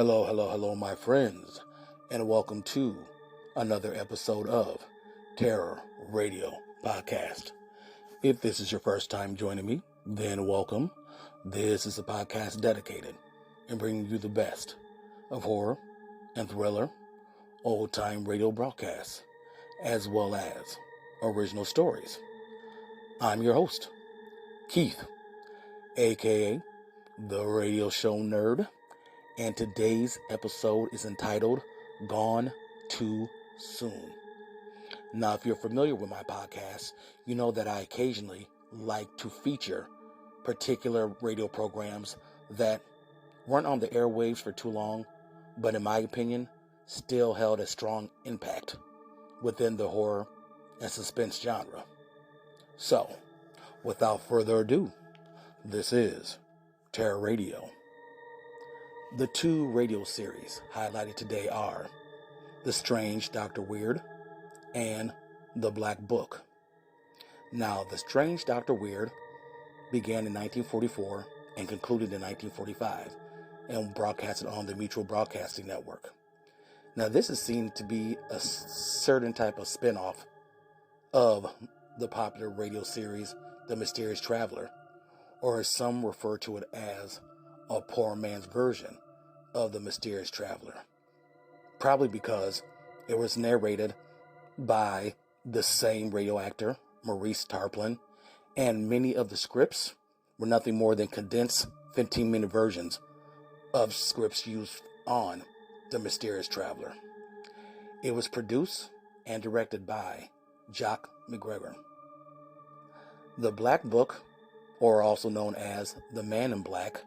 Hello, my friends, and welcome to another episode of Terror Radio Podcast. If this is your first time joining me, then welcome. This is a podcast dedicated in bringing you the best of horror and thriller, old-time radio broadcasts, as well as original stories. I'm your host, Keith, aka the Radio Show Nerd. And today's episode is entitled Gone Too Soon. Now, if you're familiar with my podcast, you know that I occasionally like to feature particular radio programs that weren't on the airwaves for too long, but in my opinion, still held a strong impact within the horror and suspense genre. So, without further ado, this is Terror Radio. The two radio series highlighted today are The Strange Dr. Weird and The Black Book. Now, The Strange Dr. Weird began in 1944 and concluded in 1945 and broadcasted on the Mutual Broadcasting Network. Now, this is seen to be a certain type of spin-off of the popular radio series The Mysterious Traveler, or as some refer to it as a poor man's version of The Mysterious Traveler, probably because it was narrated by the same radio actor, Maurice Tarplin, and many of the scripts were nothing more than condensed 15-minute versions of scripts used on The Mysterious Traveler. It was produced and directed by Jock McGregor. The Black Book, or also known as The Man in Black,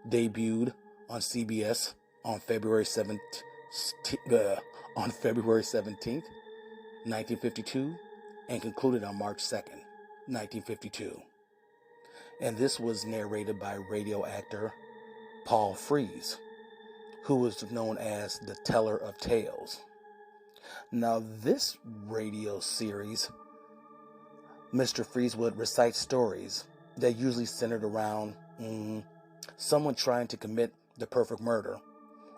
debuted on CBS on February 17th, 1952, and concluded on March 2nd, 1952. And this was narrated by radio actor Paul Frees, who was known as the Teller of Tales. Now, this radio series, Mr. Frees would recite stories that usually centered around someone trying to commit the perfect murder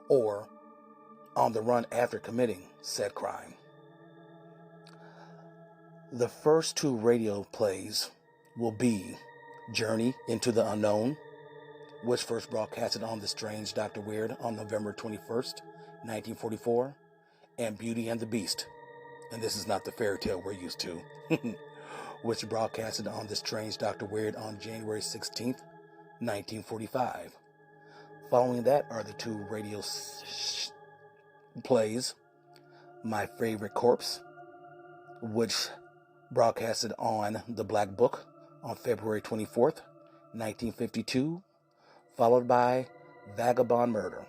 or on the run after committing said crime. The first two radio plays will be Journey into the Unknown, which first broadcasted on The Strange Dr. Weird on November 21st, 1944, and Beauty and the Beast, and this is not the fairy tale we're used to, which broadcasted on The Strange Dr. Weird on January 16th, 1945. Following that are the two radio plays, My Favorite Corpse, which broadcasted on The Black Book on February 24th, 1952, followed by Vagabound Murder,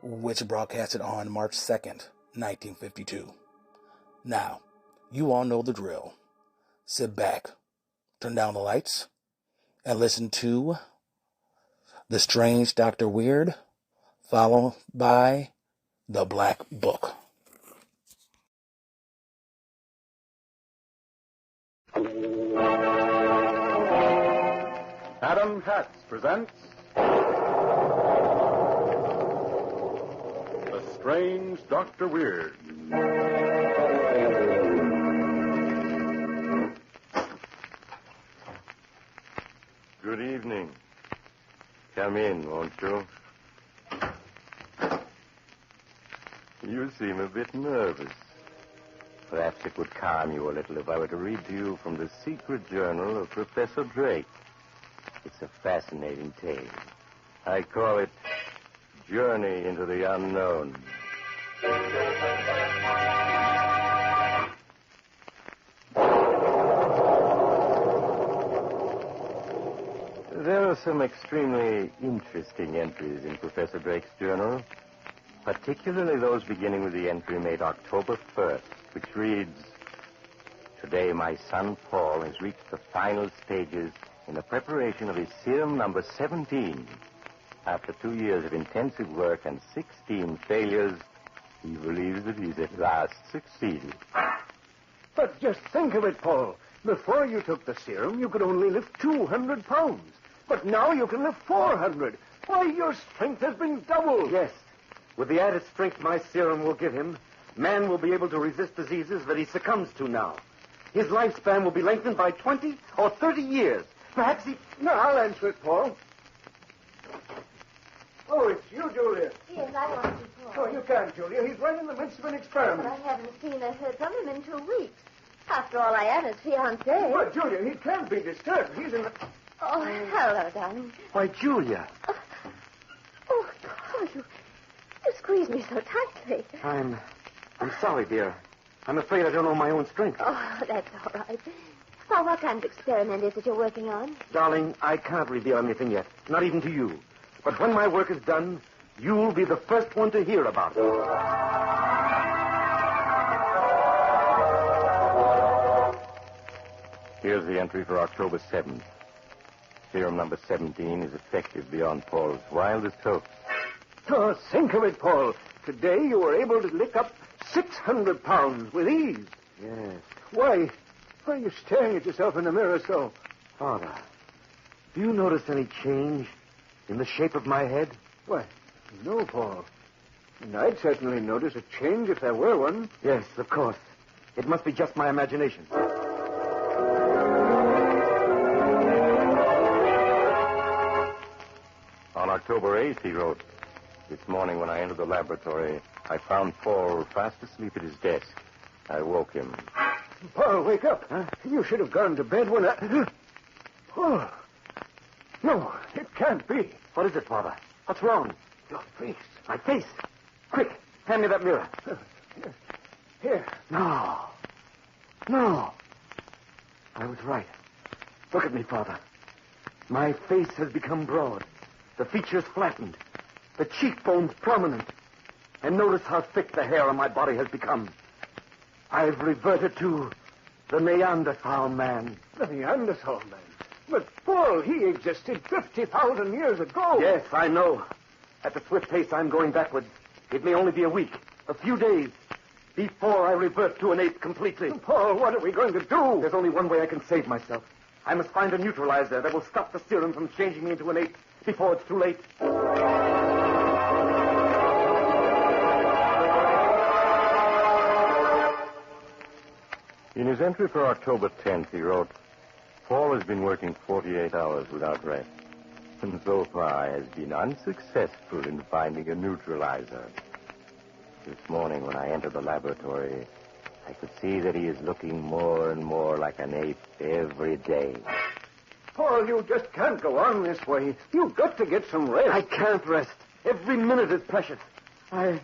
which broadcasted on March 2nd, 1952. Now, you all know the drill. Sit back, turn down the lights, and listen to The Strange Dr. Weird, followed by The Black Book. Adam Katz presents The Strange Dr. Weird. Good evening. Come in, won't you? You seem a bit nervous. Perhaps it would calm you a little if I were to read to you from the secret journal of Professor Drake. It's a fascinating tale. I call it Journey into the Unknown. There are some extremely interesting entries in Professor Drake's journal, particularly those beginning with the entry made October 1st, which reads, "Today my son Paul has reached the final stages in the preparation of his serum number 17. After 2 years of intensive work and 16 failures, he believes that he's at last succeeded." But just think of it, Paul. Before you took the serum, you could only lift 200 pounds. But now you can lift 400. Why, your strength has been doubled. Yes, With the added strength my serum will give him, man will be able to resist diseases that he succumbs to now. His lifespan will be lengthened by 20 or 30 years. Perhaps he... No, I'll answer it, Paul. Oh, it's you, Julia. Yes, I want to Paul. Oh, you can't, Julia. He's right in the midst of an experiment. But I haven't seen or heard from him in 2 weeks. After all, I am his fiancée. But, Julia, he can't be disturbed. He's in the... Oh, hello, darling. Why, Julia. Oh, Paul, you squeezed me so tightly. I'm sorry, dear. I'm afraid I don't know my own strength. Oh, that's all right. Well, what kind of experiment is it you're working on? Darling, I can't reveal anything yet, not even to you. But when my work is done, you'll be the first one to hear about it. Here's the entry for October 7th. Serum number 17 is effective beyond Paul's wildest hopes. Oh, think of it, Paul. Today you were able to lick up 600 pounds with ease. Yes. Why are you staring at yourself in the mirror so? Father, do you notice any change in the shape of my head? Why, no, Paul. And I'd certainly notice a change if there were one. Yes, of course. It must be just my imagination. On October 8th, he wrote, "This morning when I entered the laboratory, I found Paul fast asleep at his desk. I woke him." Paul, wake up. Huh? You should have gone to bed when I... Oh. No, it can't be. What is it, Father? What's wrong? Your face. My face. Quick, hand me that mirror. Here. No. No. I was right. Look at me, Father. My face has become broad. The features flattened. The cheekbones prominent. And notice how thick the hair on my body has become. I've reverted to the Neanderthal man. The Neanderthal man. But, Paul, he existed 50,000 years ago. Yes, I know. At the swift pace I'm going backwards, it may only be a week, a few days, before I revert to an ape completely. Paul, what are we going to do? There's only one way I can save myself. I must find a neutralizer that will stop the serum from changing me into an ape before it's too late. In his entry for October 10th, he wrote, "Paul has been working 48 hours without rest, and so far has been unsuccessful in finding a neutralizer. This morning when I entered the laboratory, I could see that he is looking more and more like an ape every day." Paul, you just can't go on this way. You've got to get some rest. I can't rest. Every minute is precious. I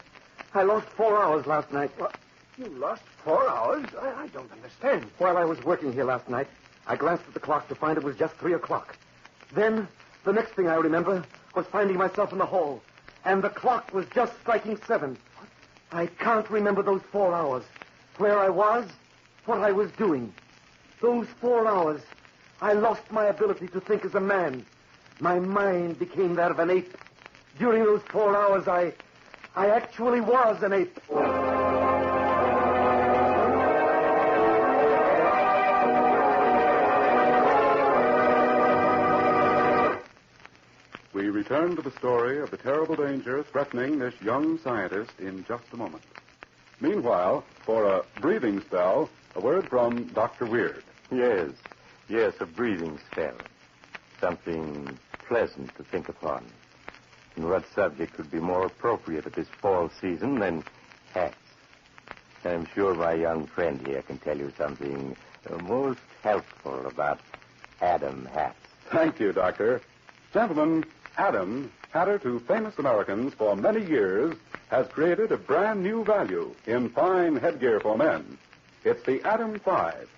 lost 4 hours last night. What? You lost 4 hours? I don't understand. While I was working here last night, I glanced at the clock to find it was just 3 o'clock. Then, the next thing I remember was finding myself in the hall, and the clock was just striking 7. I can't remember those 4 hours, where I was, what I was doing. Those 4 hours, I lost my ability to think as a man. My mind became that of an ape. During those 4 hours, I actually was an ape. We return to the story of the terrible danger threatening this young scientist in just a moment. Meanwhile, for a breathing spell, a word from Dr. Weird. Yes, a breathing spell. Something pleasant to think upon. And what subject could be more appropriate at this fall season than hats? I'm sure my young friend here can tell you something most helpful about Adam hats. Thank you, Doctor. Gentlemen, Adam, hatter to famous Americans for many years, has created a brand new value in fine headgear for men. It's the Adam 5.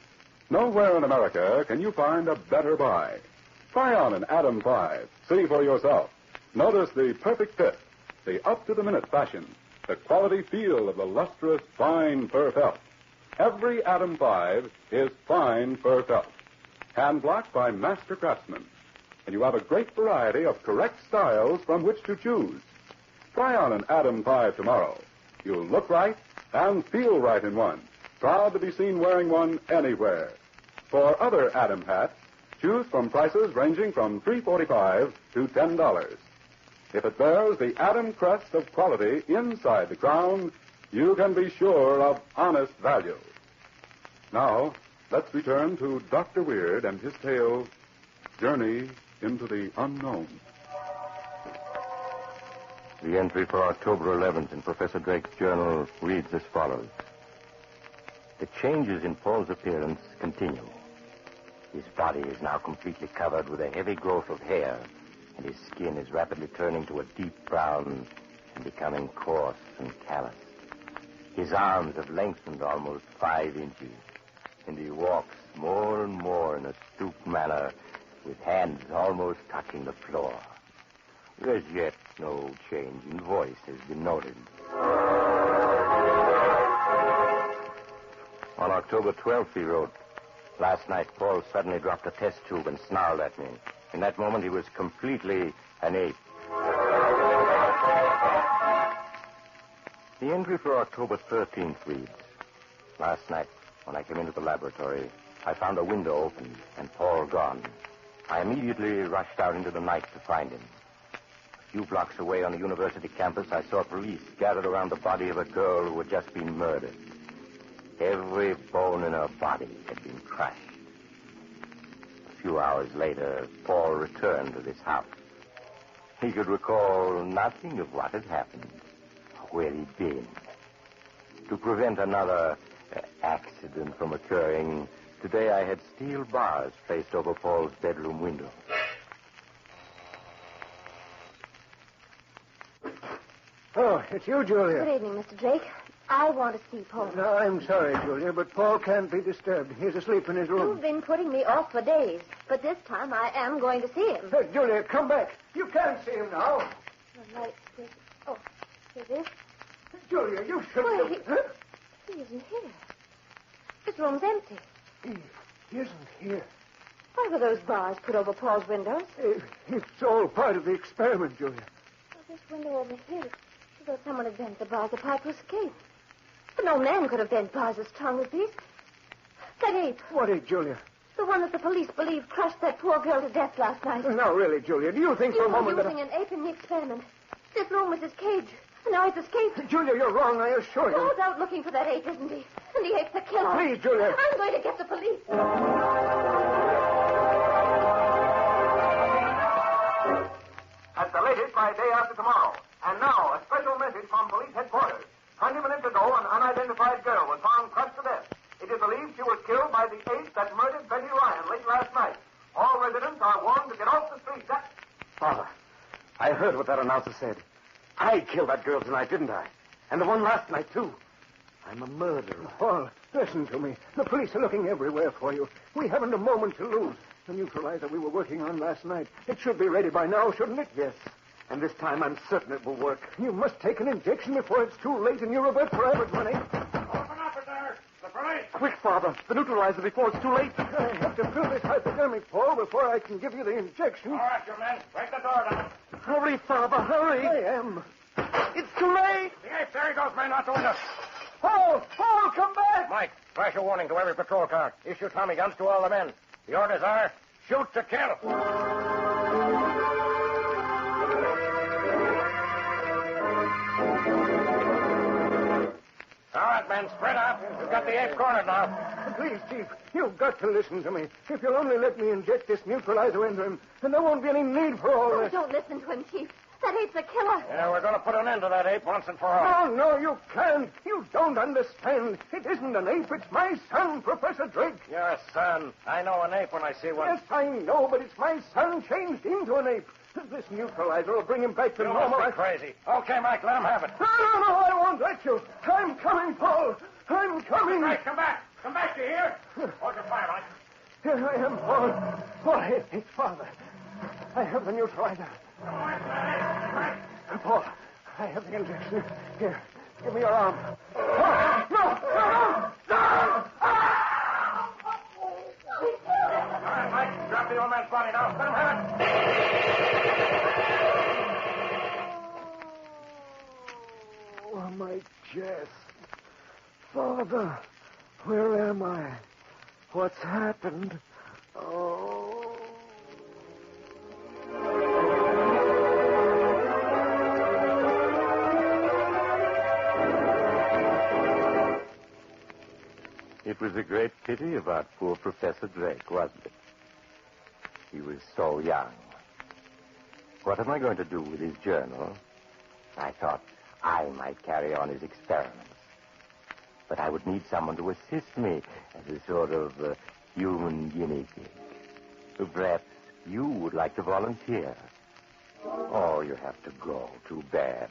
Nowhere in America can you find a better buy. Try on an Adam 5. See for yourself. Notice the perfect fit, the up-to-the-minute fashion, the quality feel of the lustrous, fine fur felt. Every Adam 5 is fine fur felt, hand-blocked by master craftsmen. And you have a great variety of correct styles from which to choose. Try on an Adam 5 tomorrow. You'll look right and feel right in one. Proud to be seen wearing one anywhere. For other Adam hats, choose from prices ranging from $3.45 to $10. If it bears the Adam crest of quality inside the crown, you can be sure of honest value. Now, let's return to Dr. Weird and his tale, Journey into the Unknown. The entry for October 11th in Professor Drake's journal reads as follows. The changes in Paul's appearance continue. His body is now completely covered with a heavy growth of hair, and his skin is rapidly turning to a deep brown and becoming coarse and calloused. His arms have lengthened almost 5 inches, and he walks more and more in a stooped manner, with hands almost touching the floor. As yet, no change in voice has been noted. On October 12th, he wrote, last night, Paul suddenly dropped a test tube and snarled at me. In that moment, he was completely an ape. The entry for October 13th reads, last night, when I came into the laboratory, I found a window open and Paul gone. I immediately rushed out into the night to find him. A few blocks away on the university campus, I saw police gathered around the body of a girl who had just been murdered. Every bone in her body had been crushed. A few hours later, Paul returned to this house. He could recall nothing of what had happened, or where he'd been. To prevent another accident from occurring, today I had steel bars placed over Paul's bedroom window. Oh, it's you, Julia. Good evening, Mr. Drake. I want to see Paul. No, I'm sorry, Julia, but Paul can't be disturbed. He's asleep in his room. You've been putting me off for days, but this time I am going to see him. Hey, Julia, come back. You can't see him now. The light is... Oh, here it is. Julia, you should... Why, he isn't here. This room's empty. He isn't here. Why were those bars put over Paul's windows? It's all part of the experiment, Julia. Oh, this window over here, as though someone had bent the bars apart to escape. But no man could have bent bars as strong as these. That ape. What ape, Julia? The one that the police believe crushed that poor girl to death last night. No, really, Julia, do you think for a moment that... You were using an ape in the experiment. This room was his cage. And now he's escaped. Julia, you're wrong, I assure you. Paul's out looking for that ape, isn't he? And the ape's a killer. Please, Julia. I'm going to get the police. At the latest by day after tomorrow. And now, a special message from police headquarters. 20 minutes ago, an unidentified girl was found crushed to death. It is believed she was killed by the ape that murdered Betty Ryan late last night. All residents are warned to get off the street. Father, I heard what that announcer said. I killed that girl tonight, didn't I? And the one last night, too. I'm a murderer. Paul, listen to me. The police are looking everywhere for you. We haven't a moment to lose. The neutralizer we were working on last night. It should be ready by now, shouldn't it? Yes. And this time I'm certain it will work. You must take an injection before it's too late and you revert forever, money. Open up there. The police. Quick, Father. The neutralizer before it's too late. I have to fill this hypodermic, Paul, before I can give you the injection. All right, you men. Break the door down. Hurry, Father, hurry. I am. It's too late. The ape, there he goes, man, out the window. Paul, come back. Mike, flash a warning to every patrol car. Issue Tommy guns to all the men. The orders are shoot to kill. All right, men, spread out. We've got the ape cornered now. Please, Chief, you've got to listen to me. If you'll only let me inject this neutralizer into him, then there won't be any need for all Oh, this. don't listen to him, Chief. That ape's a killer. Yeah, we're going to put an end to that ape once and for all. No, you can't. You don't understand. It isn't an ape. It's my son, Professor Drake. Your son. I know an ape when I see one. Yes, I know, but it's my son changed into an ape. This neutralizer will bring him back to You normal. must be crazy. Okay, Mike, let him have it. No, I won't let you. I'm coming, Paul. I'm coming. Right, come back. Come back, you hear? Hold your fire, Mike. Here I am, Paul. Paul, it's Father. I have the neutralizer. Paul, I have the injection. Here, give me your arm. Paul, no! All right, Mike, drop the old man's body now. Let him have it. Oh, my chest. Father, where am I? What's happened? Oh. It was a great pity about poor Professor Drake, wasn't it? He was so young. What am I going to do with his journal? I thought I might carry on his experiments. But I would need someone to assist me as a sort of human guinea pig. Perhaps you would like to volunteer. Oh, you have to go. Too bad.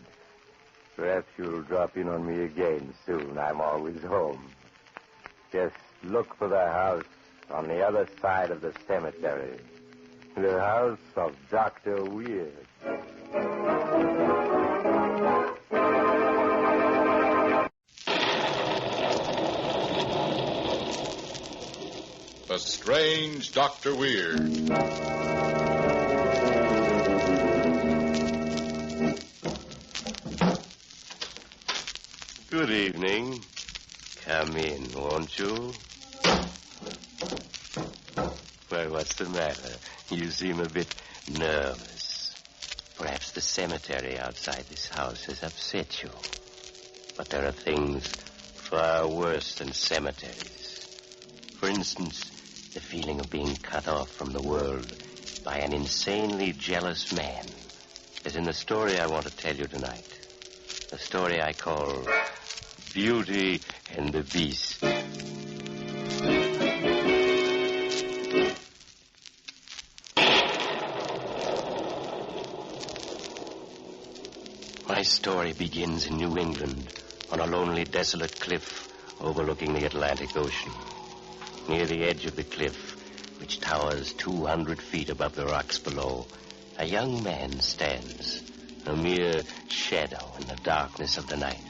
Perhaps you'll drop in on me again soon. I'm always home. Just look for the house on the other side of the cemetery. The house of Dr. Weird. The Strange Dr. Weird. Good evening. Come in, won't you? Why, what's the matter? You seem a bit nervous. Perhaps the cemetery outside this house has upset you. But there are things far worse than cemeteries. For instance, the feeling of being cut off from the world by an insanely jealous man, as in the story I want to tell you tonight. A story I call Beauty and the Beast. My story begins in New England, on a lonely, desolate cliff overlooking the Atlantic Ocean. Near the edge of the cliff, which towers 200 feet above the rocks below, a young man stands, a mere shadow in the darkness of the night.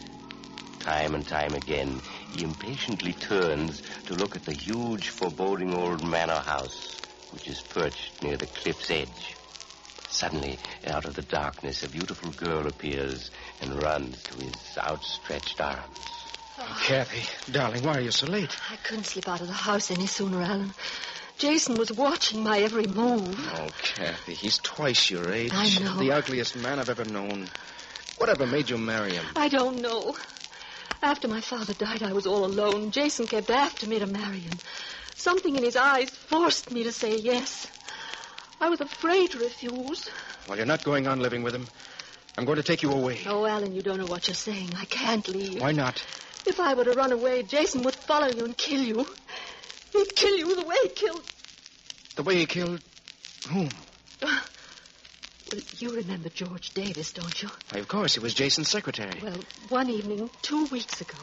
Time and time again, he impatiently turns to look at the huge, foreboding old manor house, which is perched near the cliff's edge. Suddenly, out of the darkness, a beautiful girl appears and runs to his outstretched arms. Oh, Kathy, darling, why are you so late? I couldn't slip out of the house any sooner, Alan. Jason was watching my every move. Oh, Kathy, he's twice your age. I know. The ugliest man I've ever known. Whatever made you marry him? I don't know. After my father died, I was all alone. Jason kept after me to marry him. Something in his eyes forced me to say yes. I was afraid to refuse. Well, you're not going on living with him. I'm going to take you away. Oh, Alan, you don't know what you're saying. I can't leave. Why not? If I were to run away, Jason would follow you and kill you. He'd kill you the way he killed... The way he killed whom? Well, you remember George Davis, don't you? Why, of course. He was Jason's secretary. Well, one evening, 2 weeks ago,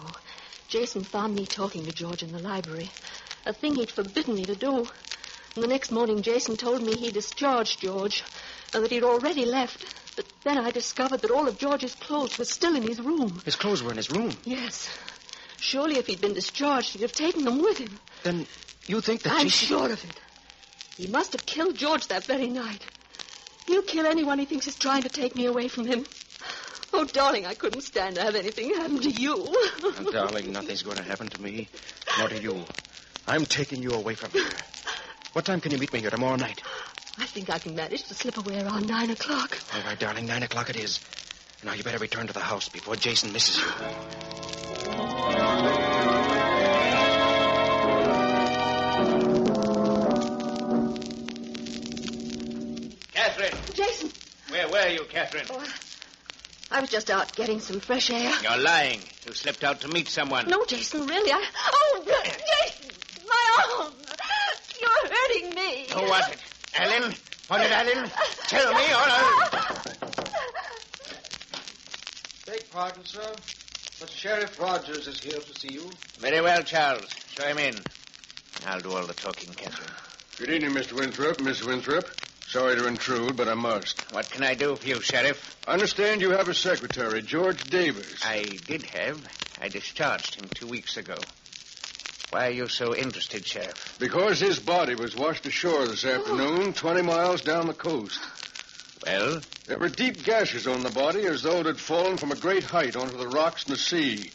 Jason found me talking to George in the library, a thing he'd forbidden me to do. And the next morning, Jason told me he discharged George and that he'd already left. But then I discovered that all of George's clothes were still in his room. His clothes were in his room? Yes. Surely if he'd been discharged, he'd have taken them with him. Then you think that I'm sure of it. He must have killed George that very night. He'll kill anyone he thinks is trying to take me away from him. Oh, darling, I couldn't stand to have anything happen to you. Oh, darling, nothing's going to happen to me, nor to you. I'm taking you away from here. What time can you meet me here tomorrow night? I think I can manage to slip away around 9 o'clock. All right, darling, 9 o'clock it is. Now you better return to the house before Jason misses you. Catherine! Jason! Where were you, Catherine? Oh, I was just out getting some fresh air. You're lying. You slipped out to meet someone. No, Jason, really. Oh, Jason! My arm! You're hurting me. Who was it? Alan? Was it Alan? Tell me, or I'll... Beg pardon, sir, but Sheriff Rogers is here to see you. Very well, Charles. Show him in. I'll do all the talking, Catherine. Good evening, Mr. Winthrop, Miss Winthrop. Sorry to intrude, but I must. What can I do for you, Sheriff? I understand you have a secretary, George Davis. I did have. I discharged him 2 weeks ago. Why are you so interested, Sheriff? Because his body was washed ashore this afternoon, 20 miles down the coast. Well? There were deep gashes on the body as though it had fallen from a great height onto the rocks in the sea.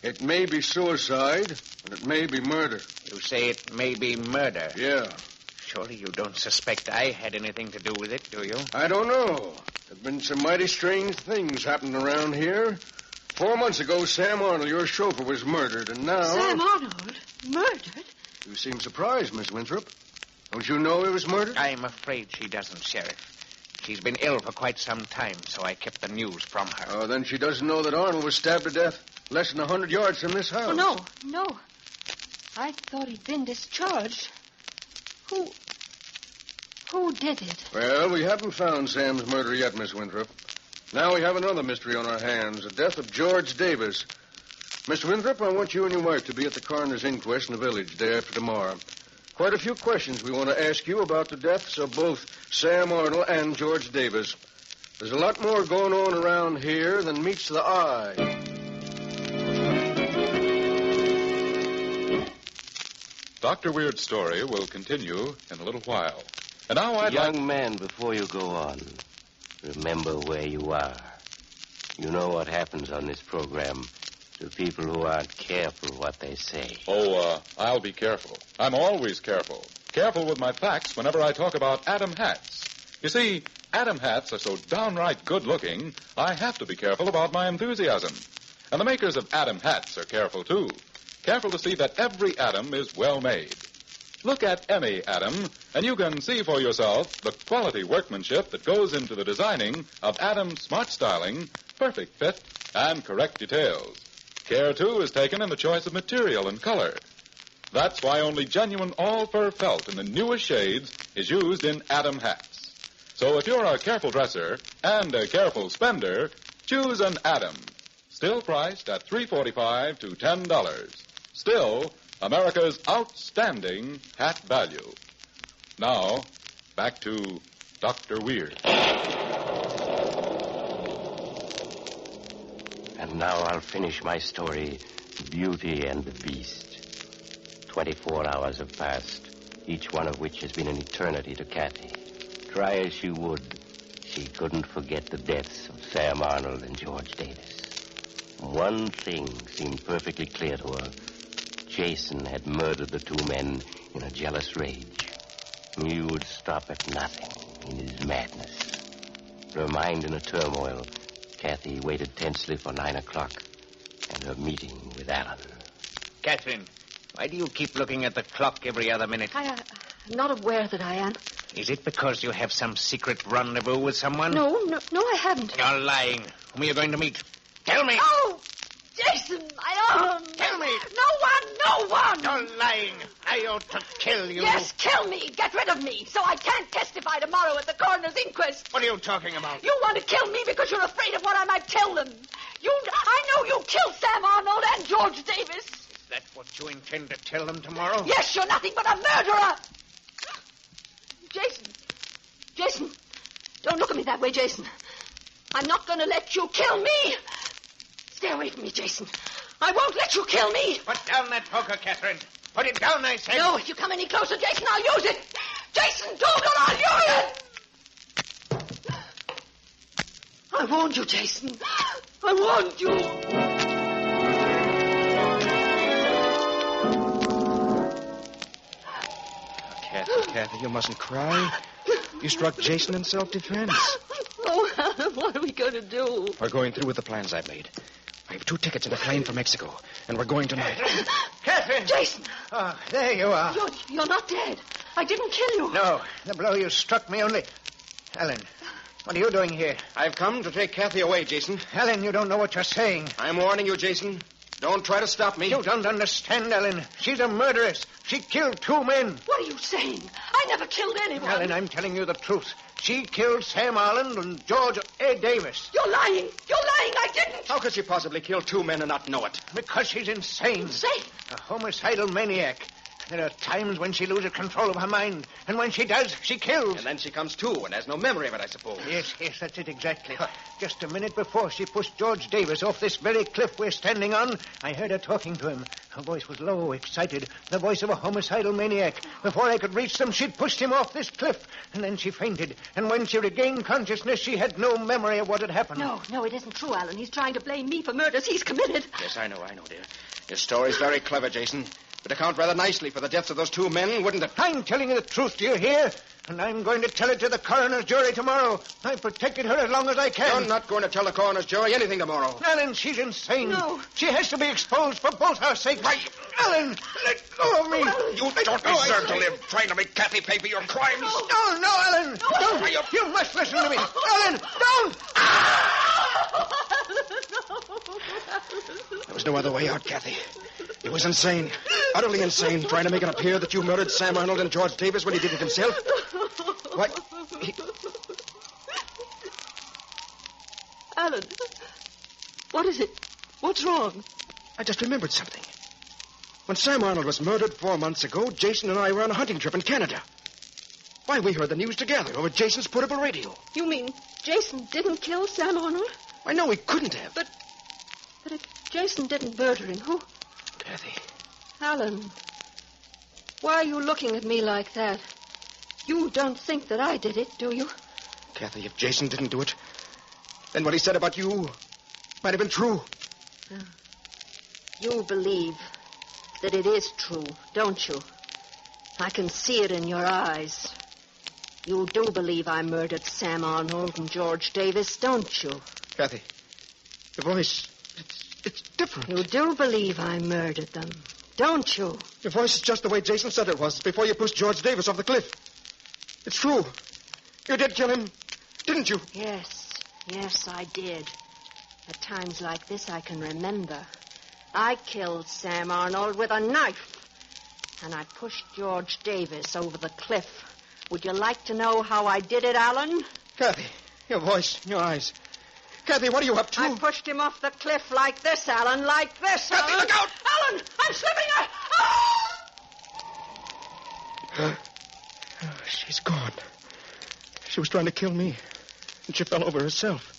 It may be suicide, and it may be murder. You say it may be murder? Yeah. Surely you don't suspect I had anything to do with it, do you? I don't know. There have been some mighty strange things happening around here. 4 months ago, Sam Arnold, your chauffeur, was murdered, and now... Sam Arnold? Murdered? You seem surprised, Miss Winthrop. Don't you know he was murdered? I'm afraid she doesn't, Sheriff. She's been ill for quite some time, so I kept the news from her. Oh, then she doesn't know that Arnold was stabbed to death less than 100 yards from this house. Oh, no. I thought he'd been discharged. Who did it? Well, we haven't found Sam's murder yet, Miss Winthrop. Now we have another mystery on our hands, the death of George Davis. Mr. Winthrop, I want you and your wife to be at the coroner's inquest in the village day after tomorrow. Quite a few questions we want to ask you about the deaths of both Sam Arnold and George Davis. There's a lot more going on around here than meets the eye. Dr. Weird's story will continue in a little while. And now I'd Young man, before you go on, remember where you are. You know what happens on this program to people who aren't careful what they say. I'll be careful. I'm always careful. Careful with my facts whenever I talk about Adam hats. You see, Adam hats are so downright good-looking, I have to be careful about my enthusiasm. And the makers of Adam hats are careful, too. Careful to see that every atom is well made. Look at any atom, and you can see for yourself the quality workmanship that goes into the designing of Adam's smart styling, perfect fit, and correct details. Care, too, is taken in the choice of material and color. That's why only genuine all-fur felt in the newest shades is used in Adam hats. So if you're a careful dresser and a careful spender, choose an Adam. Still priced at $3.45 to $10. Still, America's outstanding hat value. Now, back to Dr. Weird. And now I'll finish my story, Beauty and the Beast. 24 hours have passed, each one of which has been an eternity to Kathy. Try as she would, she couldn't forget the deaths of Sam Arnold and George Davis. One thing seemed perfectly clear to her. Jason had murdered the two men in a jealous rage. He would stop at nothing in his madness. Her mind in a turmoil, Kathy waited tensely for 9 o'clock and her meeting with Alan. Catherine, why do you keep looking at the clock every other minute? I'm not aware that I am. Is it because you have some secret rendezvous with someone? No, I haven't. You're lying. Whom are you going to meet? Tell me. Oh, Jason, Tell me. No one. You're lying. I ought to kill you. Yes, kill me. Get rid of me, so I can't testify tomorrow at the coroner's inquest. What are you talking about? You want to kill me because you're afraid of what I might tell them. I know you killed Sam Arnold and George Davis. Is that what you intend to tell them tomorrow? Yes, you're nothing but a murderer. Jason, don't look at me that way, Jason. I'm not going to let you kill me. Stay away from me, Jason. I won't let you kill me. Put down that poker, Catherine. Put it down, I said. No, if you come any closer, Jason, I'll use it. Jason, don't, or I'll use it. I warned you, Jason. I warned you. Kathy, you mustn't cry. You struck Jason in self-defense. Oh, Alan, what are we going to do? We're going through with the plans I've made. I have 2 tickets in a plane for Mexico, and we're going tonight. Catherine! Jason! Oh, there you are. You're not dead. I didn't kill you. No, the blow you struck me only... Ellen, what are you doing here? I've come to take Kathy away, Jason. Ellen, you don't know what you're saying. I'm warning you, Jason. Don't try to stop me. You don't understand, Ellen. She's a murderess. She killed 2 men. What are you saying? I never killed anyone. Ellen, I'm telling you the truth. She killed Sam Arnold and George A. Davis. You're lying. I didn't. How could she possibly kill 2 men and not know it? Because she's insane. Insane? A homicidal maniac. There are times when she loses control of her mind, and when she does, she kills. And then she comes to and has no memory of it, I suppose. Yes, that's it exactly. Just a minute before she pushed George Davis off this very cliff we're standing on, I heard her talking to him. Her voice was low, excited, the voice of a homicidal maniac. Before I could reach them, she'd pushed him off this cliff, and then she fainted. And when she regained consciousness, she had no memory of what had happened. No, it isn't true, Alan. He's trying to blame me for murders he's committed. Yes, I know, dear. Your story's very clever, Jason. Would account rather nicely for the deaths of those two men, wouldn't it? I'm telling you the truth, do you hear? And I'm going to tell it to the coroner's jury tomorrow. I protected her as long as I can. You're not going to tell the coroner's jury anything tomorrow. Alan, she's insane. No. She has to be exposed for both our sakes. Right. Alan, let go of me. You don't deserve to live trying to make Kathy pay for your crimes. No, Alan. Don't. You must listen to me. Alan, don't. There was no other way out, Kathy. He was insane. Utterly insane, trying to make it appear that you murdered Sam Arnold and George Davis when he did it himself. What? Alan, what is it? What's wrong? I just remembered something. When Sam Arnold was murdered 4 months ago, Jason and I were on a hunting trip in Canada. Why, we heard the news together over Jason's portable radio. You mean Jason didn't kill Sam Arnold? I know he couldn't have. But if Jason didn't murder him, who? Kathy. Alan, why are you looking at me like that? You don't think that I did it, do you? Kathy, if Jason didn't do it, then what he said about you might have been true. You believe that it is true, don't you? I can see it in your eyes. You do believe I murdered Sam Arnold and George Davis, don't you? Kathy, the voice, it's different. You do believe I murdered them, don't you? Your voice is just the way Jason said it was before you pushed George Davis off the cliff. It's true. You did kill him, didn't you? Yes, I did. At times like this, I can remember. I killed Sam Arnold with a knife, and I pushed George Davis over the cliff. Would you like to know how I did it, Alan? Kathy, your voice, your eyes. Kathy, what are you up to? I pushed him off the cliff like this, Alan, like this. Kathy, Alan. look out! Alan, I'm slipping. She's gone. She was trying to kill me, and she fell over herself.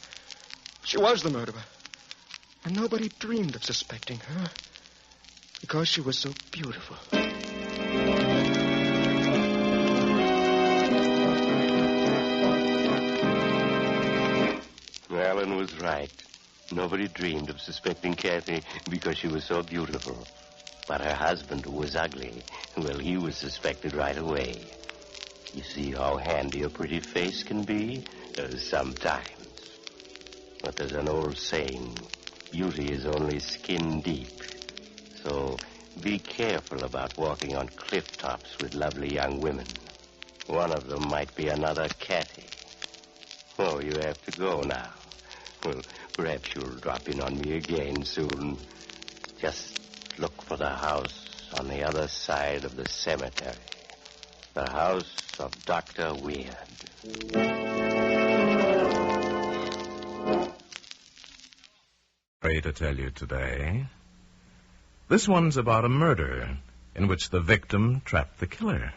She was the murderer. And nobody dreamed of suspecting her because she was so beautiful. Alan was right. Nobody dreamed of suspecting Kathy because she was so beautiful. But her husband, who was ugly, well, he was suspected right away. You see how handy a pretty face can be? Sometimes. But there's an old saying, beauty is only skin deep. So be careful about walking on cliff tops with lovely young women. One of them might be another Kathy. Oh, you have to go now. Well, perhaps you'll drop in on me again soon. Just look for the house on the other side of the cemetery. The house of Dr. Weird. To tell you today. This one's about a murder in which the victim trapped the killer.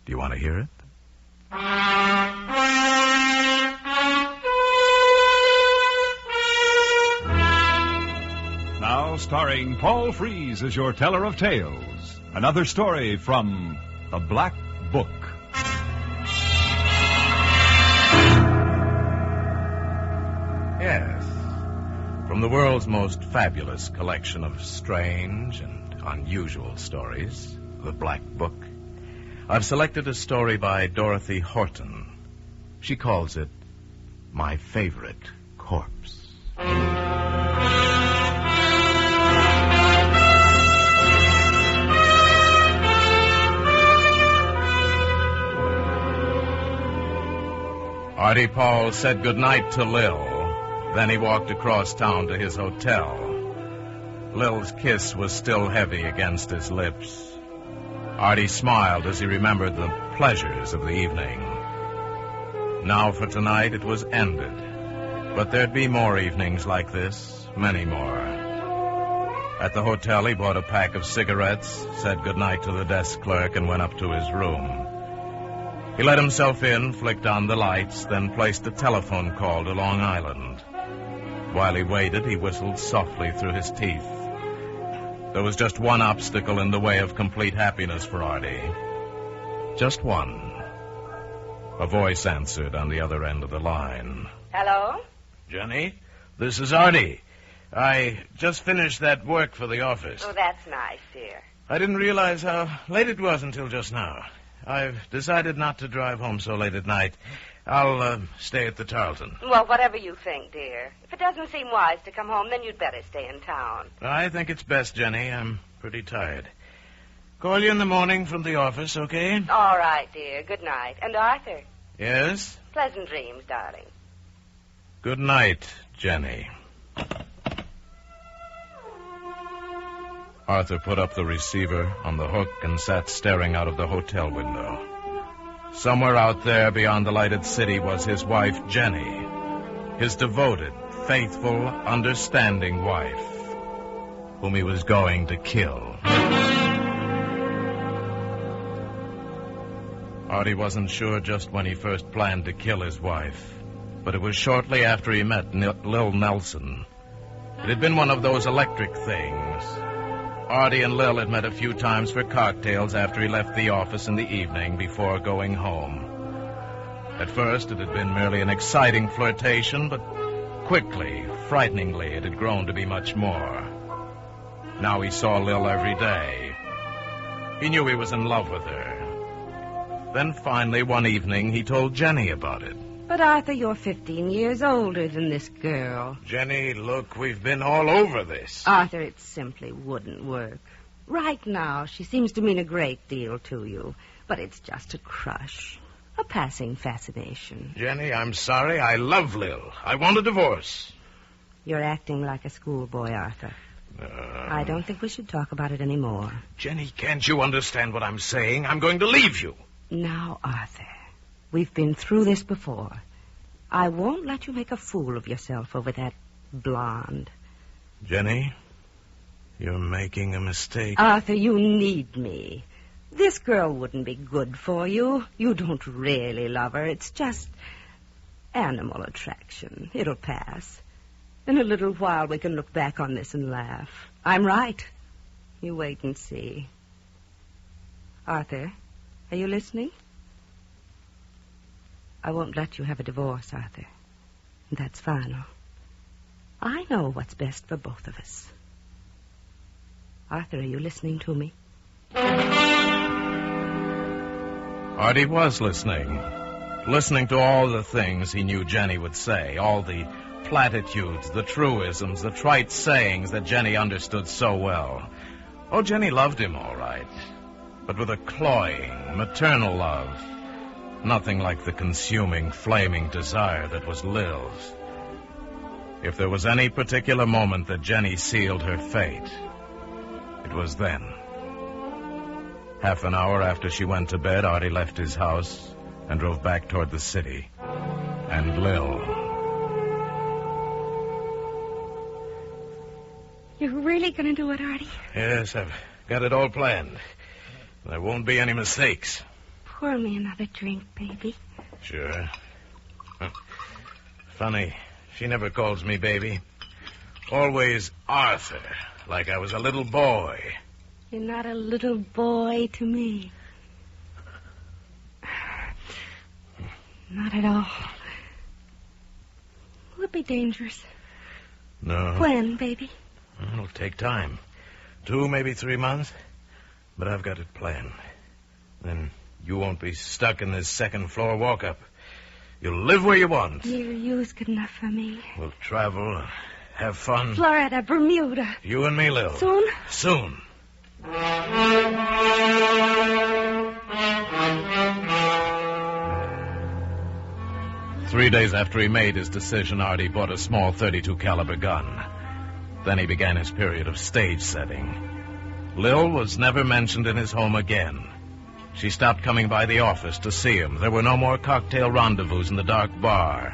Do you want to hear it? Now starring Paul Frees as your teller of tales. Another story from The Black Book. Yes. From the world's most fabulous collection of strange and unusual stories, The Black Book, I've selected a story by Dorothy Horton. She calls it My Favorite Corpse. Artie Paul said goodnight to Lil. Then he walked across town to his hotel. Lil's kiss was still heavy against his lips. Artie smiled as he remembered the pleasures of the evening. Now for tonight it was ended. But there'd be more evenings like this, many more. At the hotel he bought a pack of cigarettes, said goodnight to the desk clerk, and went up to his room. He let himself in, flicked on the lights, then placed a telephone call to Long Island. While he waited, he whistled softly through his teeth. There was just one obstacle in the way of complete happiness for Artie. Just one. A voice answered on the other end of the line. Hello? Jenny, this is Artie. I just finished that work for the office. Oh, that's nice, dear. I didn't realize how late it was until just now. I've decided not to drive home so late at night. I'll stay at the Tarleton. Well, whatever you think, dear. If it doesn't seem wise to come home, then you'd better stay in town. I think it's best, Jenny. I'm pretty tired. Call you in the morning from the office, okay? All right, dear. Good night. And Arthur? Yes? Pleasant dreams, darling. Good night, Jenny. Arthur put up the receiver on the hook and sat staring out of the hotel window. Somewhere out there beyond the lighted city was his wife, Jenny. His devoted, faithful, understanding wife, whom he was going to kill. Artie wasn't sure just when he first planned to kill his wife, but it was shortly after he met Lil Nelson. It had been one of those electric things. Artie and Lil had met a few times for cocktails after he left the office in the evening before going home. At first, it had been merely an exciting flirtation, but quickly, frighteningly, it had grown to be much more. Now he saw Lil every day. He knew he was in love with her. Then finally, one evening, he told Jenny about it. But, Arthur, you're 15 years older than this girl. Jenny, look, we've been all over this. Arthur, it simply wouldn't work. Right now, she seems to mean a great deal to you. But it's just a crush. A passing fascination. Jenny, I'm sorry. I love Lil. I want a divorce. You're acting like a schoolboy, Arthur. I don't think we should talk about it anymore. Jenny, can't you understand what I'm saying? I'm going to leave you. Now, Arthur, we've been through this before. I won't let you make a fool of yourself over that blonde. Jenny, you're making a mistake. Arthur, you need me. This girl wouldn't be good for you. You don't really love her. It's just animal attraction. It'll pass. In a little while, we can look back on this and laugh. I'm right. You wait and see. Arthur, are you listening? I won't let you have a divorce, Arthur. That's final. I know what's best for both of us. Arthur, are you listening to me? Artie was listening. Listening to all the things he knew Jenny would say, all the platitudes, the truisms, the trite sayings that Jenny understood so well. Oh, Jenny loved him all right, but with a cloying, maternal love. Nothing like the consuming, flaming desire that was Lil's. If there was any particular moment that Jenny sealed her fate, it was then. Half an hour after she went to bed, Artie left his house and drove back toward the city. And Lil. You're really going to do it, Artie? Yes, I've got it all planned. There won't be any mistakes. Pour me another drink, baby. Sure. Funny, she never calls me baby. Always Arthur, like I was a little boy. You're not a little boy to me. Not at all. Will it be dangerous? No. When, baby? It'll take time. 2, maybe 3 months. But I've got it planned. Then you won't be stuck in this second-floor walk-up. You'll live where you want. Near you is good enough for me. We'll travel, have fun. Florida, Bermuda. You and me, Lil. Soon? Soon. 3 days after he made his decision, Artie bought a small .32 caliber gun. Then he began his period of stage setting. Lil was never mentioned in his home again. She stopped coming by the office to see him. There were no more cocktail rendezvous in the dark bar.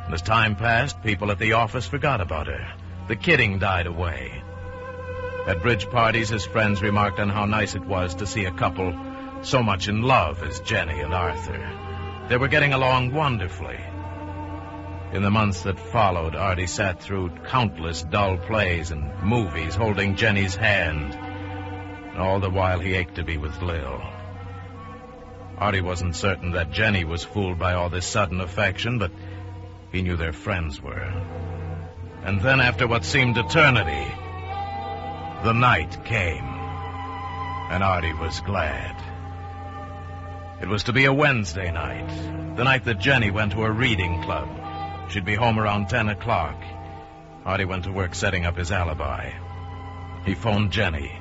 And as time passed, people at the office forgot about her. The kidding died away. At bridge parties, his friends remarked on how nice it was to see a couple so much in love as Jenny and Arthur. They were getting along wonderfully. In the months that followed, Artie sat through countless dull plays and movies holding Jenny's hand. And all the while he ached to be with Lil. Artie wasn't certain that Jenny was fooled by all this sudden affection, but he knew their friends were. And then, after what seemed eternity, the night came. And Artie was glad. It was to be a Wednesday night, the night that Jenny went to a reading club. She'd be home around 10 o'clock. Artie went to work setting up his alibi. He phoned Jenny,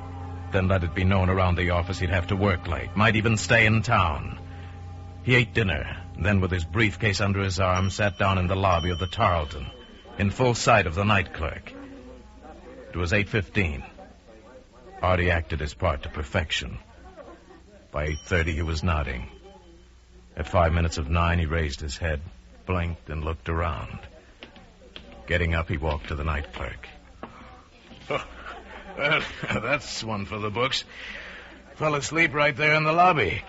then let it be known around the office he'd have to work late, might even stay in town. He ate dinner, then with his briefcase under his arm, sat down in the lobby of the Tarleton, in full sight of the night clerk. It was 8:15. Artie acted his part to perfection. By 8:30, he was nodding. At 5 minutes of 9, he raised his head, blinked, and looked around. Getting up, he walked to the night clerk. Oh, well, that's one for the books. Fell asleep right there in the lobby.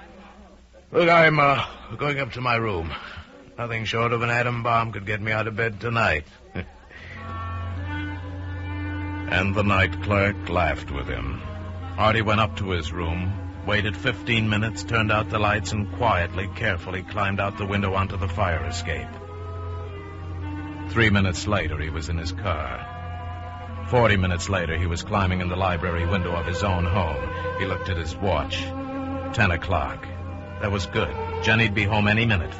Look, I'm going up to my room. Nothing short of an atom bomb could get me out of bed tonight. And the night clerk laughed with him. Artie went up to his room, waited 15 minutes, turned out the lights, and quietly, carefully climbed out the window onto the fire escape. 3 minutes later, he was in his car. 40 minutes later, he was climbing in the library window of his own home. He looked at his watch. 10 o'clock. That was good. Jenny'd be home any minute.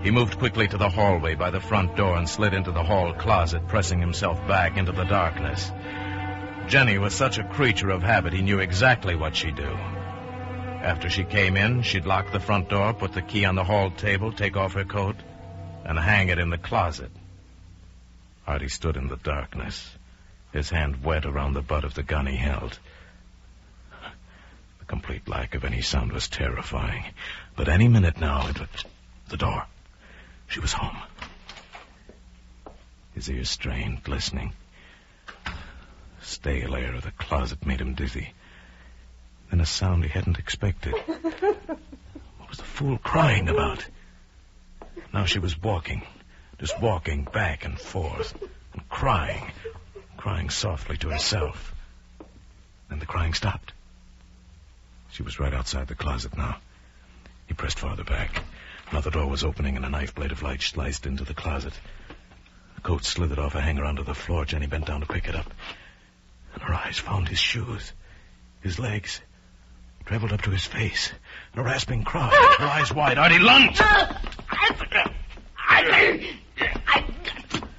He moved quickly to the hallway by the front door and slid into the hall closet, pressing himself back into the darkness. Jenny was such a creature of habit, he knew exactly what she'd do. After she came in, she'd lock the front door, put the key on the hall table, take off her coat, and hang it in the closet. Artie stood in the darkness, his hand wet around the butt of the gun he held. The complete lack of any sound was terrifying. But any minute now, it was the door. She was home. His ears strained, listening. The stale air of the closet made him dizzy. Then a sound he hadn't expected. What was the fool crying about? Now she was walking, just walking back and forth, and crying softly to herself. Then the crying stopped. She was right outside the closet now. He pressed farther back. Now the door was opening and a knife blade of light sliced into the closet. The coat slithered off a hanger onto the floor. Jenny bent down to pick it up. And her eyes found his shoes, his legs, traveled up to his face. And a rasping cry, her eyes wide. Artie lunged! I've got to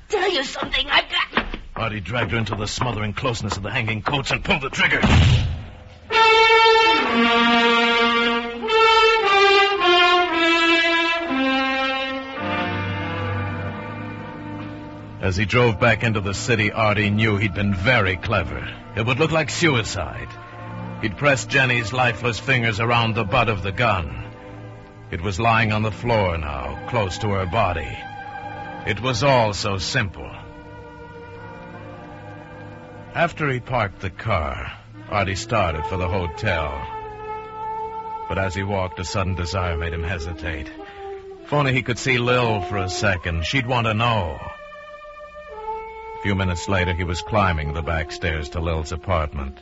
tell you something. I've got... Artie dragged her into the smothering closeness of the hanging coats and pulled the trigger. As he drove back into the city, Artie knew he'd been very clever. It would look like suicide. He'd pressed Jenny's lifeless fingers around the butt of the gun. It was lying on the floor now, close to her body. It was all so simple. After he parked the car, Artie started for the hotel. But as he walked, a sudden desire made him hesitate. If only he could see Lil for a second, she'd want to know. A few minutes later, he was climbing the back stairs to Lil's apartment.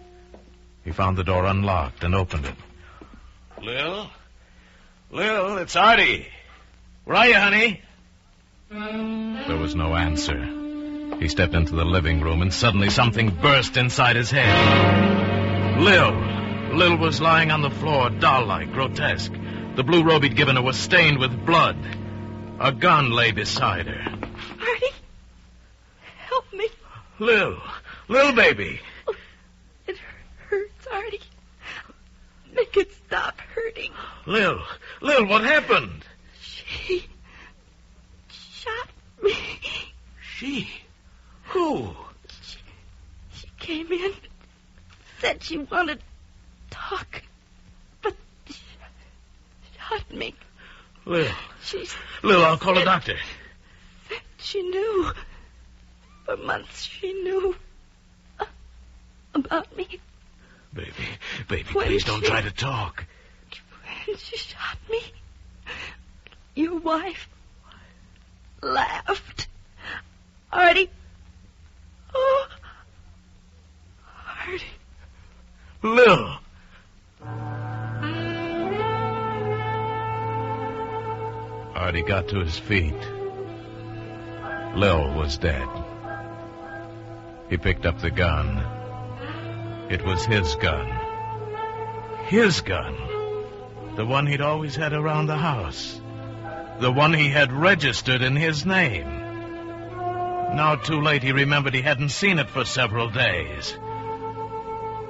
He found the door unlocked and opened it. Lil? Lil, it's Artie. Where are you, honey? There was no answer. He stepped into the living room, and suddenly something burst inside his head. Lil was lying on the floor, doll-like, grotesque. The blue robe he'd given her was stained with blood. A gun lay beside her. Artie, help me. Lil, baby. It hurts, Artie. Make it stop hurting. Lil, what happened? She shot me. She? Who? She came in, said she wanted to talk, but shot me. Lil, I'll call a doctor. She knew. For months she knew about me. Baby, please don't try to talk. When she shot me, your wife laughed. Artie. Oh, Artie. Lil. Artie got to his feet. Lil was dead. He picked up the gun. It was his gun. His gun. The one he'd always had around the house. The one he had registered in his name. Now, too late, he remembered he hadn't seen it for several days.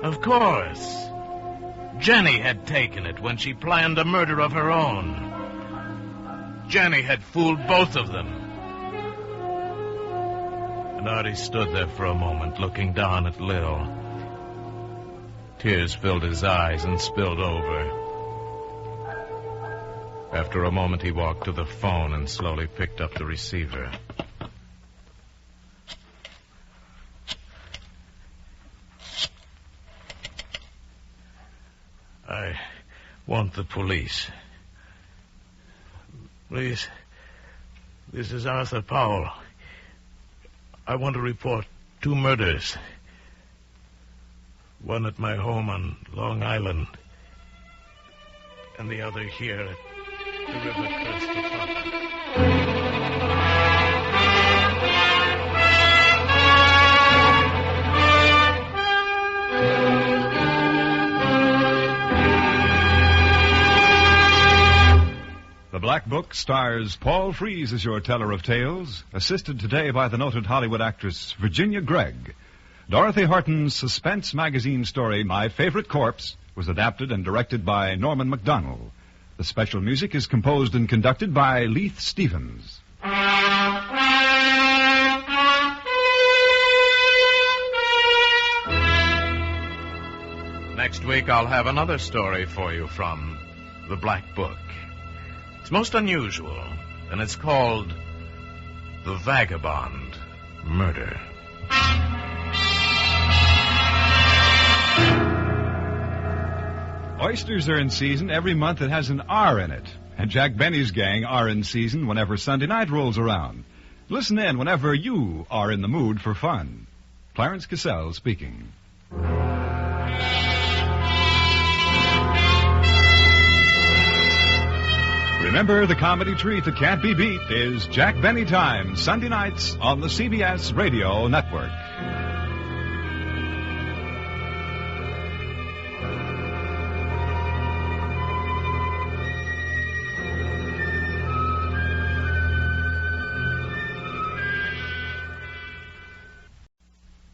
Of course. Jenny had taken it when she planned a murder of her own. Jenny had fooled both of them. And Artie stood there for a moment, looking down at Lil. Tears filled his eyes and spilled over. After a moment, he walked to the phone and slowly picked up the receiver. I want the police. Please. This is Arthur Powell. I want to report 2 murders. One at my home on Long Island, and the other here at the river crest of The Black Book stars Paul Frees as your teller of tales, assisted today by the noted Hollywood actress Virginia Gregg. Dorothy Horton's suspense magazine story, My Favorite Corpse, was adapted and directed by Norman MacDonald. The special music is composed and conducted by Leith Stevens. Next week, I'll have another story for you from The Black Book. It's most unusual, and it's called The Vagabond Murder. Oysters are in season every month that has an R in it. And Jack Benny's gang are in season whenever Sunday night rolls around. Listen in whenever you are in the mood for fun. Clarence Cassell speaking. Remember, the comedy treat that can't be beat is Jack Benny Time, Sunday nights on the CBS Radio Network.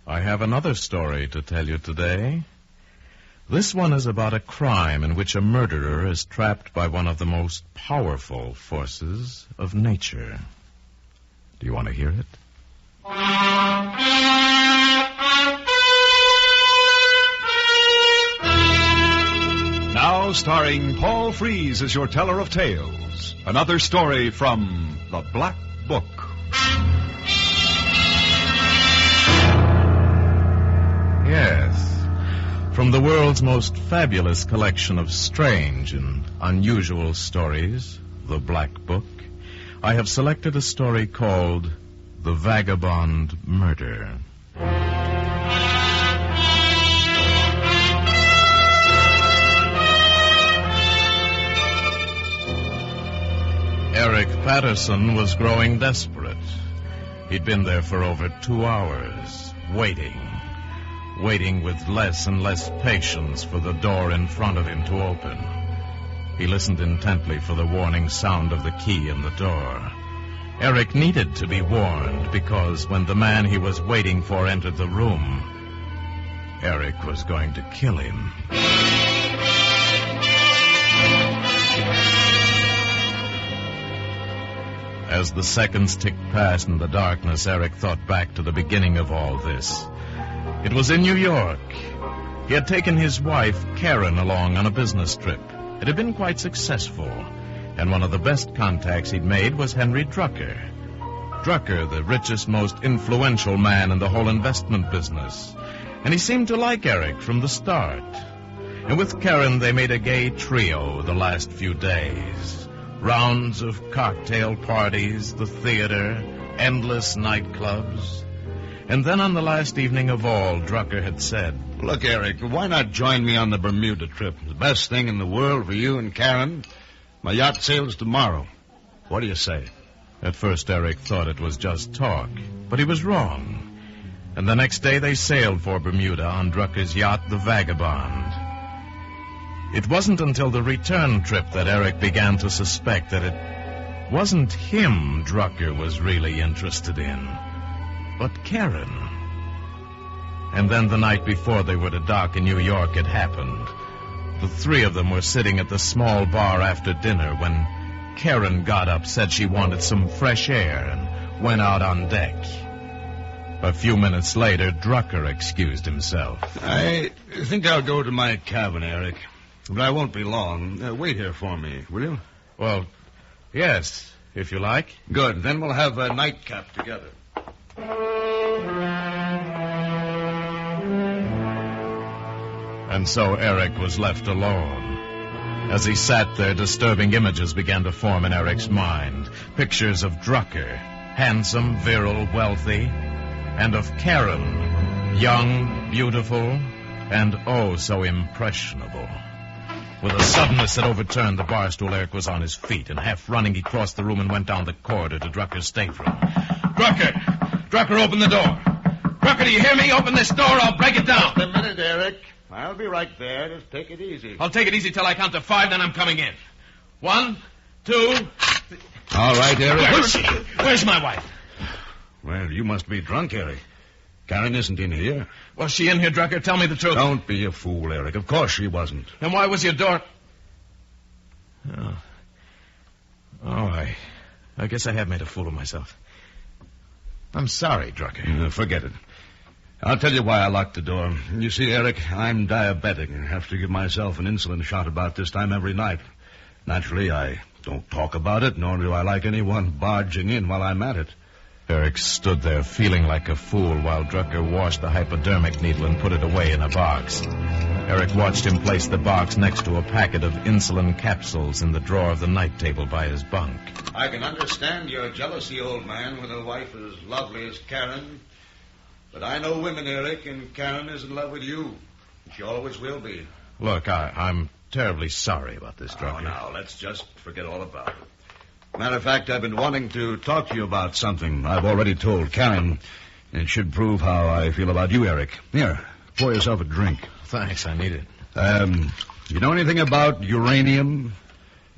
I have another story to tell you today. This one is about a crime in which a murderer is trapped by one of the most powerful forces of nature. Do you want to hear it? Now starring Paul Frees as your teller of tales. Another story from The Black Book. Yes. From the world's most fabulous collection of strange and unusual stories, The Black Book, I have selected a story called The Vagabond Murder. Eric Patterson was growing desperate. He'd been there for over 2 hours, waiting with less and less patience for the door in front of him to open. He listened intently for the warning sound of the key in the door. Eric needed to be warned because when the man he was waiting for entered the room, Eric was going to kill him. As the seconds ticked past in the darkness, Eric thought back to the beginning of all this. It was in New York. He had taken his wife, Karen, along on a business trip. It had been quite successful, and one of the best contacts he'd made was Henry Drucker. Drucker, the richest, most influential man in the whole investment business. And he seemed to like Eric from the start. And with Karen, they made a gay trio the last few days. Rounds of cocktail parties, the theater, endless nightclubs. And then on the last evening of all, Drucker had said, "Look, Eric, why not join me on the Bermuda trip? The best thing in the world for you and Karen. My yacht sails tomorrow. What do you say?" At first, Eric thought it was just talk, but he was wrong. And the next day they sailed for Bermuda on Drucker's yacht, the Vagabound. It wasn't until the return trip that Eric began to suspect that it wasn't him Drucker was really interested in, but Karen. And then the night before they were to dock in New York, it happened. The three of them were sitting at the small bar after dinner when Karen got up, said she wanted some fresh air, and went out on deck. A few minutes later, Drucker excused himself. I think I'll go to my cabin, Eric. But I won't be long. Wait here for me, will you? Well, yes, if you like. Good. Then we'll have a nightcap together. And so Eric was left alone. As he sat there, disturbing images began to form in Eric's mind. Pictures of Drucker, handsome, virile, wealthy, and of Karen, young, beautiful, and oh so impressionable. With a suddenness that overturned the bar stool, Eric was on his feet, and half running, he crossed the room and went down the corridor to Drucker's stateroom. Drucker, open the door. Drucker, do you hear me? Open this door, I'll break it down. Just a minute, Eric. I'll be right there. Just take it easy. I'll take it easy till I count to 5, then I'm coming in. 1, 2... All right, Eric. Where's she? Where's my wife? Well, you must be drunk, Eric. Karen isn't in here. Was she in here, Drucker? Tell me the truth. Don't be a fool, Eric. Of course she wasn't. Then why was your door... I guess I have made a fool of myself. I'm sorry, Drucker. Forget it. I'll tell you why I locked the door. You see, Eric, I'm diabetic and have to give myself an insulin shot about this time every night. Naturally, I don't talk about it, nor do I like anyone barging in while I'm at it. Eric stood there feeling like a fool while Drucker washed the hypodermic needle and put it away in a box. Eric watched him place the box next to a packet of insulin capsules in the drawer of the night table by his bunk. I can understand your jealousy, old man, with a wife as lovely as Karen. But I know women, Eric, and Karen is in love with you. She always will be. Look, I'm terribly sorry about this, Drucker. Oh, now, let's just forget all about it. Matter of fact, I've been wanting to talk to you about something. I've already told Karen. It should prove how I feel about you, Eric. Here, pour yourself a drink. Thanks, I need it. You know anything about uranium?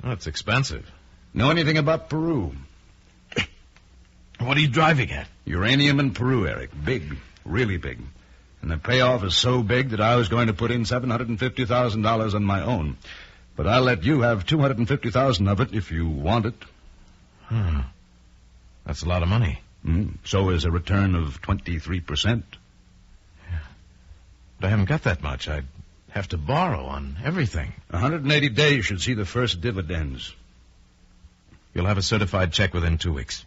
Oh, it's expensive. Know anything about Peru? What are you driving at? Uranium in Peru, Eric. Big. Really big. And the payoff is so big that I was going to put in $750,000 on my own. But I'll let you have $250,000 of it if you want it. That's a lot of money. So is a return of 23%. Yeah. But I haven't got that much. I'd have to borrow on everything. 180 days should see the first dividends. You'll have a certified check within 2 weeks.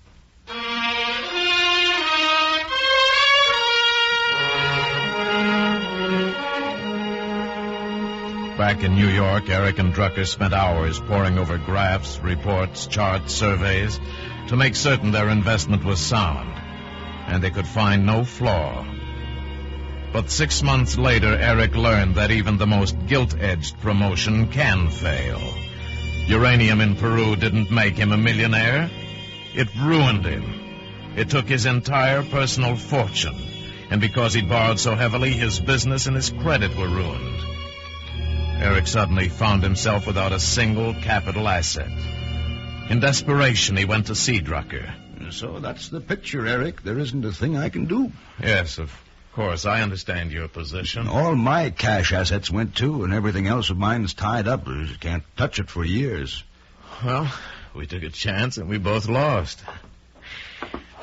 Back in New York, Eric and Drucker spent hours poring over graphs, reports, charts, surveys to make certain their investment was sound, and they could find no flaw. But 6 months later, Eric learned that even the most gilt-edged promotion can fail. Uranium in Peru didn't make him a millionaire. It ruined him. It took his entire personal fortune, and because he'd borrowed so heavily, his business and his credit were ruined. Eric suddenly found himself without a single capital asset. In desperation, he went to see Drucker. So that's the picture, Eric. There isn't a thing I can do. Yes, of course. I understand your position. All my cash assets went too, and everything else of mine's tied up. You can't touch it for years. Well, we took a chance, and we both lost.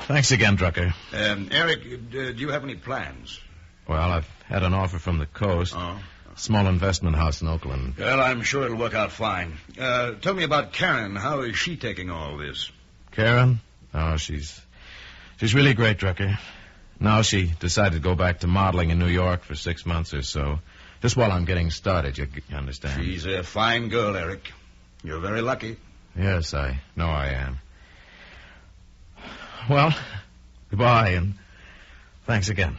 Thanks again, Drucker. Eric, do you have any plans? Well, I've had an offer from the coast. Oh. Small investment house in Oakland. Well, I'm sure it'll work out fine. Tell me about Karen. How is she taking all this? Karen? Oh, she's really great, Drucker. Now she decided to go back to modeling in New York for 6 months or so. Just while I'm getting started, you understand. She's a fine girl, Eric. You're very lucky. Yes, I know I am. Well, goodbye, and thanks again.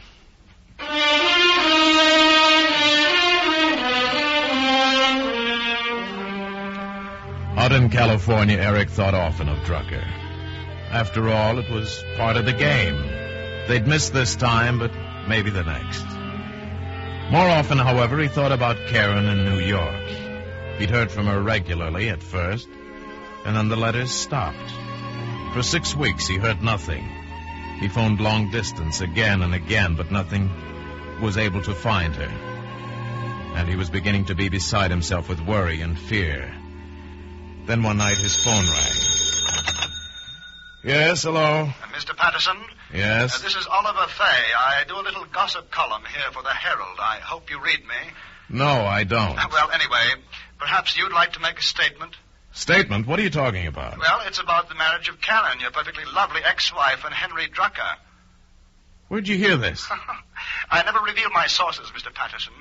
Out in California, Eric thought often of Drucker. After all, it was part of the game. They'd missed this time, but maybe the next. More often, however, he thought about Karen in New York. He'd heard from her regularly at first, and then the letters stopped. For 6 weeks, he heard nothing. He phoned long distance again and again, but nothing was able to find her. And he was beginning to be beside himself with worry and fear. Then one night his phone rang. Yes, hello? Mr. Patterson? Yes? This is Oliver Fay. I do a little gossip column here for the Herald. I hope you read me. No, I don't. Well, anyway, perhaps you'd like to make a statement. Statement? What are you talking about? Well, it's about the marriage of Karen, your perfectly lovely ex-wife, and Henry Drucker. Where'd you hear this? I never reveal my sources, Mr. Patterson,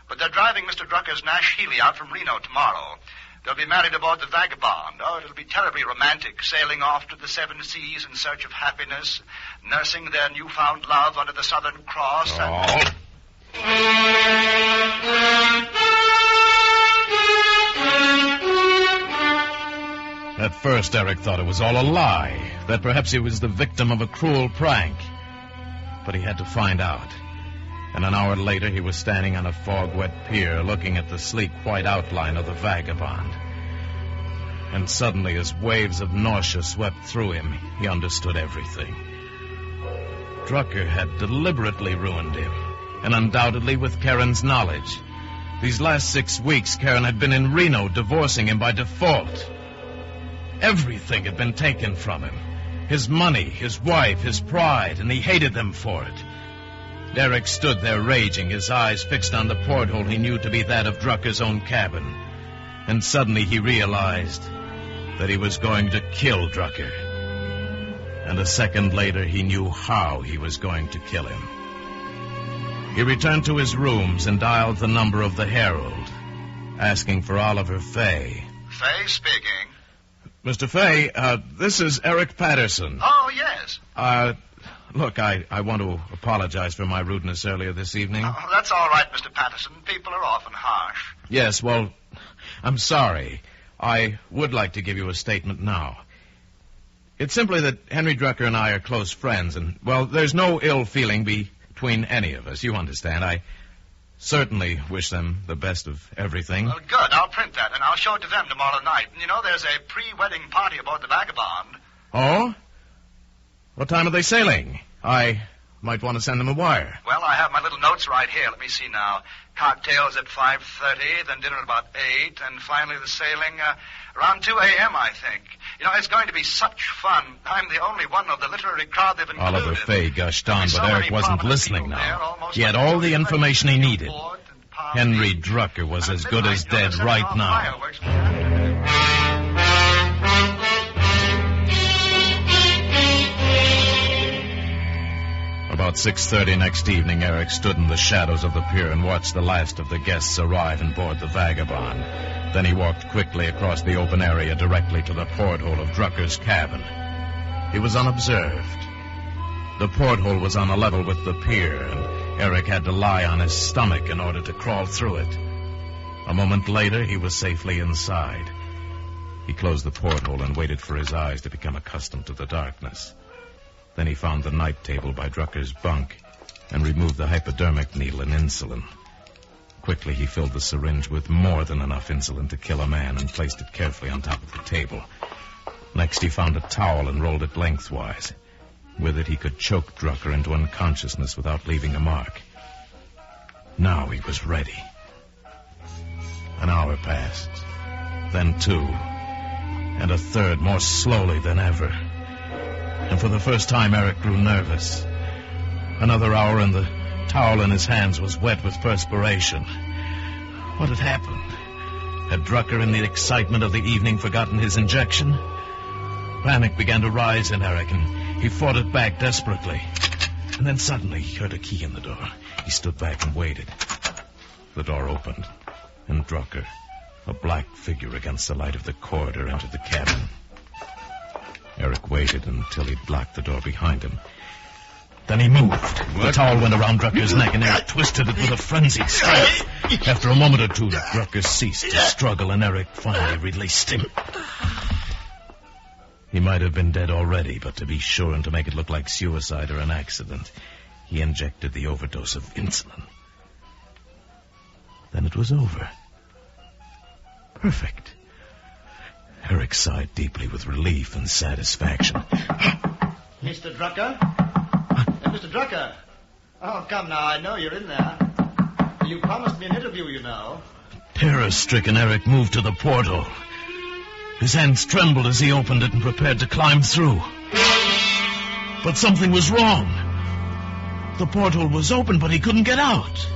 but they're driving Mr. Drucker's Nash Healy out from Reno tomorrow. They'll be married aboard the Vagabound. Oh, it'll be terribly romantic, sailing off to the 7 seas in search of happiness, nursing their newfound love under the Southern Cross. At first, Eric thought it was all a lie, that perhaps he was the victim of a cruel prank. But he had to find out. And an hour later, he was standing on a fog-wet pier, looking at the sleek white outline of the Vagabond. And suddenly, as waves of nausea swept through him, he understood everything. Drucker had deliberately ruined him, and undoubtedly with Karen's knowledge. These last 6 weeks, Karen had been in Reno, divorcing him by default. Everything had been taken from him. His money, his wife, his pride, and he hated them for it. Eric stood there raging, his eyes fixed on the porthole he knew to be that of Drucker's own cabin. And suddenly he realized that he was going to kill Drucker. And a second later he knew how he was going to kill him. He returned to his rooms and dialed the number of the Herald, asking for Oliver Fay. Fay speaking. Mr. Fay, this is Eric Patterson. Oh, yes. Look, I want to apologize for my rudeness earlier this evening. Oh, that's all right, Mr. Patterson. People are often harsh. Yes, well, I'm sorry. I would like to give you a statement now. It's simply that Henry Drucker and I are close friends, and, well, there's no ill feeling between any of us. You understand. I certainly wish them the best of everything. Well, good. I'll print that, and I'll show it to them tomorrow night. And, you know, there's a pre-wedding party aboard the Vagabond. Oh? What time are they sailing? I might want to send them a wire. Well, I have my little notes right here. Let me see now. Cocktails at 5:30, then dinner at about 8, and finally the sailing around 2 a.m., I think. You know, it's going to be such fun. I'm the only one of the literary crowd they've included. Oliver Fay gushed on, but Eric wasn't listening now. He had all the information he needed. Henry Drucker was as good as dead right now. About 6:30 next evening, Eric stood in the shadows of the pier and watched the last of the guests arrive and board the Vagabond. Then he walked quickly across the open area directly to the porthole of Drucker's cabin. He was unobserved. The porthole was on a level with the pier, and Eric had to lie on his stomach in order to crawl through it. A moment later, he was safely inside. He closed the porthole and waited for his eyes to become accustomed to the darkness. Then he found the night table by Drucker's bunk and removed the hypodermic needle and insulin. Quickly, he filled the syringe with more than enough insulin to kill a man and placed it carefully on top of the table. Next, he found a towel and rolled it lengthwise. With it, he could choke Drucker into unconsciousness without leaving a mark. Now he was ready. An hour passed, then 2, and a third, more slowly than ever. And for the first time, Eric grew nervous. Another hour, and the towel in his hands was wet with perspiration. What had happened? Had Drucker, in the excitement of the evening, forgotten his injection? Panic began to rise in Eric, and he fought it back desperately. And then suddenly he heard a key in the door. He stood back and waited. The door opened, and Drucker, a black figure against the light of the corridor, entered the cabin. Eric waited until he'd locked the door behind him. Then he moved. The towel went around Drucker's neck, and Eric twisted it with a frenzied strength. After a moment or two, Drucker ceased to struggle, and Eric finally released him. He might have been dead already, but to be sure and to make it look like suicide or an accident, he injected the overdose of insulin. Then it was over. Perfect. Eric sighed deeply with relief and satisfaction. Mr. Drucker? Mr. Drucker! Oh, come now, I know you're in there. You promised me an interview, you know. Terror-stricken Eric moved to the portal. His hands trembled as he opened it and prepared to climb through. But something was wrong. The portal was open, but he couldn't get out.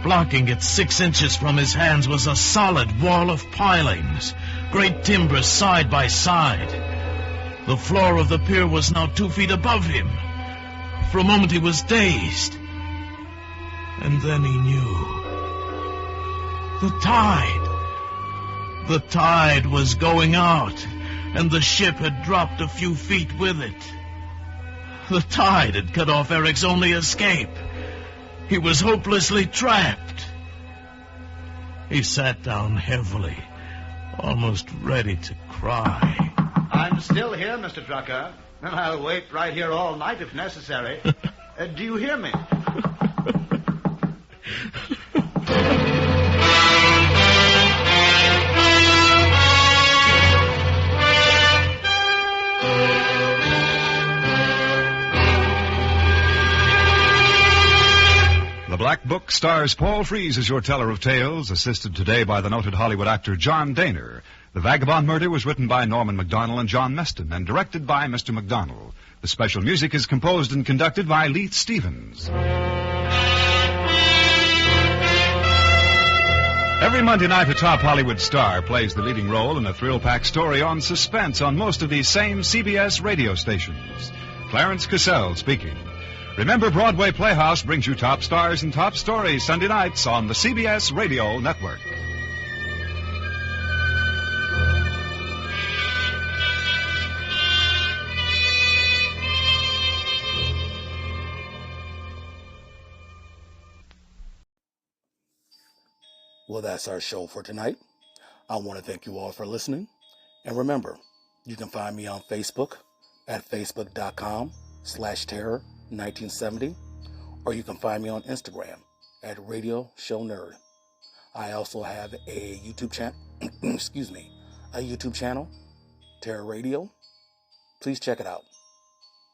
Blocking it 6 inches from his hands was a solid wall of pilings, great timbers side by side. The floor of the pier was now 2 feet above him. For a moment he was dazed. And then he knew. The tide. The tide was going out, and the ship had dropped a few feet with it. The tide had cut off Eric's only escape. He was hopelessly trapped. He sat down heavily, almost ready to cry. I'm still here, Mr. Drucker, and I'll wait right here all night if necessary. Do you hear me? The Black Book stars Paul Frees as your teller of tales, assisted today by the noted Hollywood actor John Daner. The Vagabond Murder was written by Norman MacDonald and John Meston and directed by Mr. MacDonald. The special music is composed and conducted by Leith Stevens. Every Monday night, a top Hollywood star plays the leading role in a thrill-packed story on suspense on most of these same CBS radio stations. Clarence Cassell speaking. Remember, Broadway Playhouse brings you top stars and top stories Sunday nights on the CBS Radio Network. Well, that's our show for tonight. I want to thank you all for listening. And remember, you can find me on Facebook at facebook.com/terror1970, or you can find me on Instagram at Radio Show Nerd. I also have a YouTube channel, a YouTube channel, Terror Radio. Please check it out.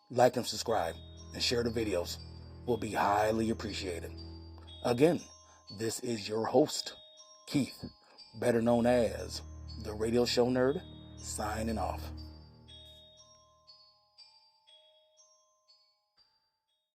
Like and subscribe and share the videos. Will be highly appreciated. Again, this is your host, Keith, better known as the Radio Show Nerd, signing off.